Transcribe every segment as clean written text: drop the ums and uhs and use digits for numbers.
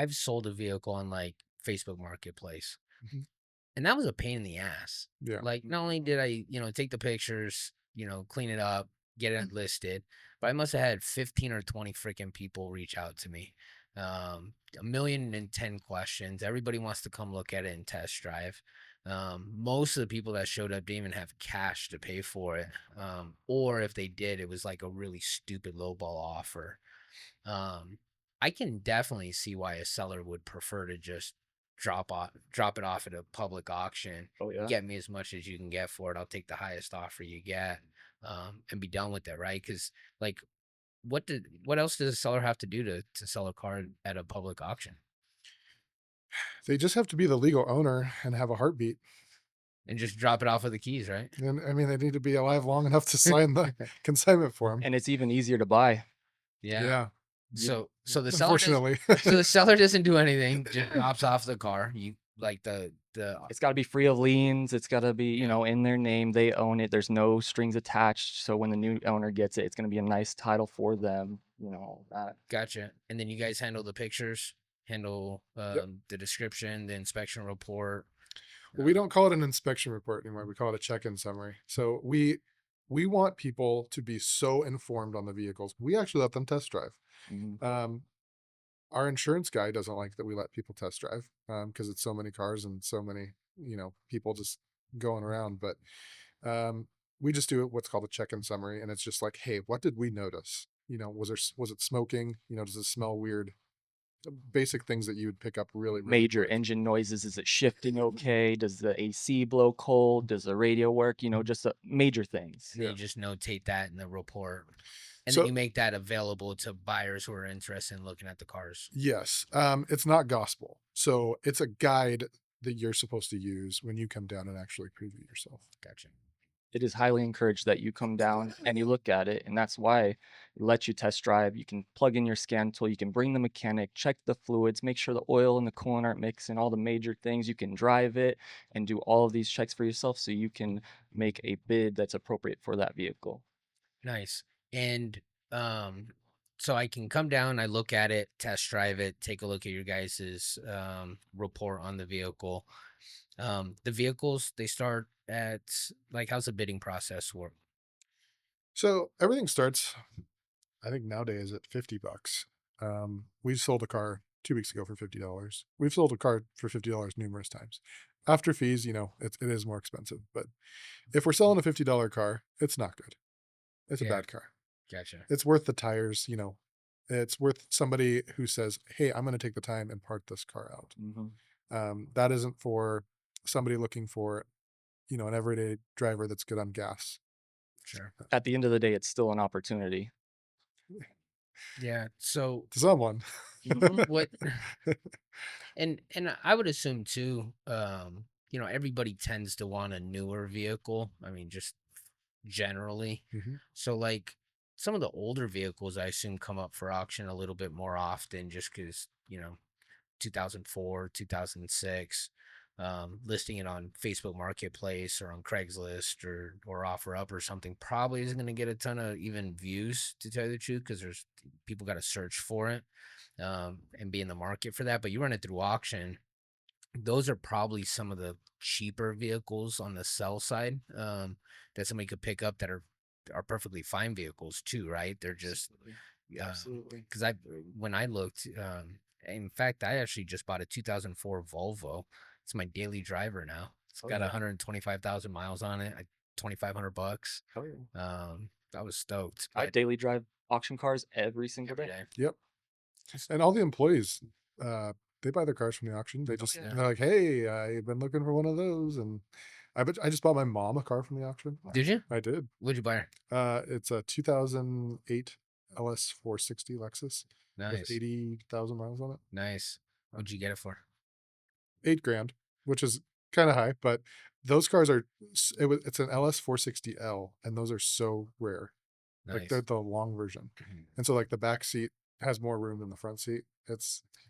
I've sold a vehicle on like Facebook Marketplace, Mhm. and that was a pain in the ass. Yeah. Like, not only did I, take the pictures, clean it up, get it listed, but I must have had 15 or 20 freaking people reach out to me. A million and 10 questions. Everybody wants to come look at it and test drive. Most of the people that showed up didn't even have cash to pay for it. Or if they did, it was like a really stupid lowball offer. Um, I can definitely see why a seller would prefer to just drop it off at a public auction. Oh, yeah. Get me as much as you can get for it. I'll take the highest offer you get, and be done with it, right? Because like, what else does a seller have to do to sell a car at a public auction They just have to be the legal owner and have a heartbeat. and just drop it off with the keys, right? And I mean, they need to be alive long enough to sign the consignment for them. And it's even easier to buy. Yeah. Yeah. So the seller does. Unfortunately. So the seller doesn't do anything. Just drops off the car. You like the It's got to be free of liens. It's got to be, Yeah. in their name. They own it. There's no strings attached. So when the new owner gets it, it's going to be a nice title for them, all that. Gotcha. And then you guys handle the pictures, handle Yep. the description, the inspection report. Well, we don't call it an inspection report anymore. We call it a check-in summary. So we want people to be so informed on the vehicles. We actually let them test drive. Mhm. Our insurance guy doesn't like that we let people test drive because it's so many cars and so many, people just going around. But we just do what's called a check-in summary, and it's just like, hey, what did we notice? Was it smoking? Does it smell weird? Basic things that you would pick up really, really Major quick. engine noises. Is it shifting okay? Does the AC blow cold? Does the radio work? Just major things. And then Yeah. you just notate that in the report. And then So you make that available to buyers who are interested in looking at the cars. yes, it's not gospel. So it's a guide that you're supposed to use when you come down and actually preview yourself. Gotcha. It is highly encouraged that you come down and you look at it, and that's why it lets you test drive. You can plug in your scan tool, you can bring the mechanic, check the fluids, make sure the oil and the coolant aren't mixing, all the major things. You can drive it and do all of these checks for yourself so you can make a bid that's appropriate for that vehicle. Nice. And so I can come down, I look at it, test drive it, take a look at your guys's report on the vehicle. The vehicles, they start at like, how's the bidding process work? So everything starts, I think nowadays at $50. We sold a car 2 weeks ago for $50. We've sold a car for $50 numerous times. After fees, it is more expensive. But if we're selling a $50 car, it's not good. It's a Yeah. bad car. Gotcha. It's worth the tires. It's worth somebody who says, hey, I'm going to take the time and part this car out. That isn't for somebody looking for, an everyday driver that's good on gas. Sure. At the end of the day, it's still an opportunity. Yeah. So To someone. what and I would assume too, everybody tends to want a newer vehicle. I mean, just generally. Mhm. So like some of the older vehicles I assume come up for auction a little bit more often just because, 2004, 2006, listing it on Facebook Marketplace or on Craigslist or OfferUp or something probably isn't going to get a ton of even views, to tell you the truth, because there's people got to search for it, and be in the market for that. But you run it through auction, those are probably some of the cheaper vehicles on the sell side, that somebody could pick up that are perfectly fine vehicles too, right? They're just Absolutely. because when I looked, in fact, I actually just bought a 2004 Volvo. It's my daily driver now. It's got 125,000 miles on it. $2,500. Oh, yeah. I was stoked. I But daily drive auction cars every single every day. day. Yep. And all the employees, they buy their cars from the auction. They just, yeah. they're like, hey, I've been looking for one of those. And I just bought my mom a car from the auction. Did you? I did. What'd you buy her? It's a 2008 LS 460 Lexus with Nice. 80,000 miles on it. Nice. What'd you get it for? $8,000, which is kind of high, but those cars it's an LS 460L, and those are so rare. Like Nice. they're the long version. Mhm. And so like the back seat has more room than the front seat.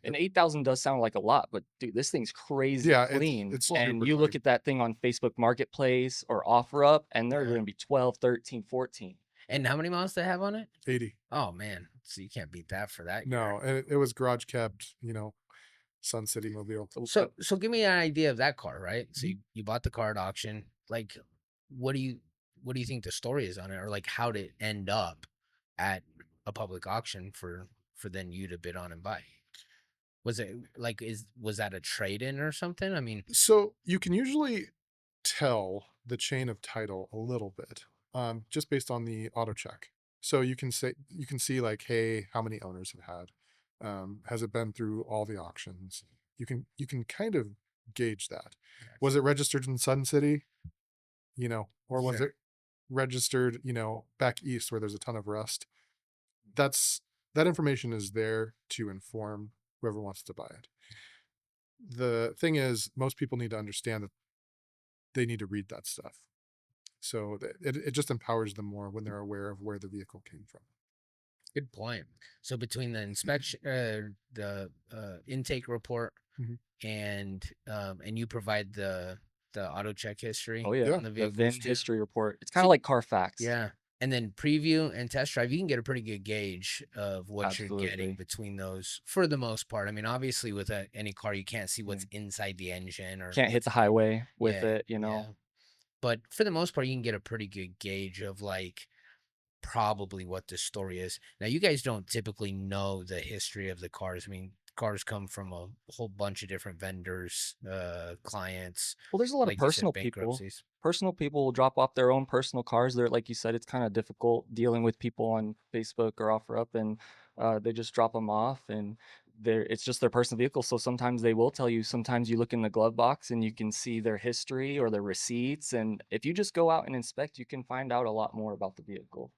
And 8,000 does sound like a lot, but dude, this thing's crazy Yeah, clean. it's And super you look clean. at that thing on Facebook Marketplace or OfferUp, and they're Yeah. going to be 12, 13, 14. And how many miles do they have on it? 80. Oh man, so you can't beat that for that. No, and it was garage kept, Sun City Mobile. So give me an idea of that car, right? So Mhm. you bought the car at auction. Like, what do you what do you think the story is on it, or like how did it end up at a public auction for then you to bid on and buy? Was it like is was that a trade in or something? I mean, So you can usually tell the chain of title a little bit, just based on the auto check. So you can see like, hey, how many owners have had? Has it been through all the auctions? You can kind of gauge that. Was it registered in Sun City? Or was sure. it registered, back east where there's a ton of rust? That's that information is there to inform whoever wants to buy it. The thing is, most people need to understand that they need to read that stuff. So it just empowers them more when they're aware of where the vehicle came from. Good point. So between the inspection, the intake report, Mhm. and you provide the auto check Oh history yeah, Yeah. on the the vehicles VIN too. history report. It's kind So of like Carfax. yeah, and then preview and test drive, you can get a pretty good gauge of what you're getting Absolutely. between those for the most part. I mean, obviously with any car, you can't see Yeah. what's inside the engine or Can't hit what's the in the highway with yeah, it, you yeah. know. But for the most part, you can get a pretty good gauge of like probably what the story is. Now, you guys don't typically know the history of the cars. I mean, cars come from a whole bunch of different vendors, clients, Well, there's a lot of like you said, personal people. bankruptcies. Personal people will drop off their own personal cars. They're like you said, it's kind of difficult dealing with people on Facebook or OfferUp, and they just drop them off, and it's just their personal vehicle. So sometimes they will tell you. Sometimes you look in the glove box and you can see their history or their receipts, and if you just go out and inspect, you can find out a lot more about the vehicle.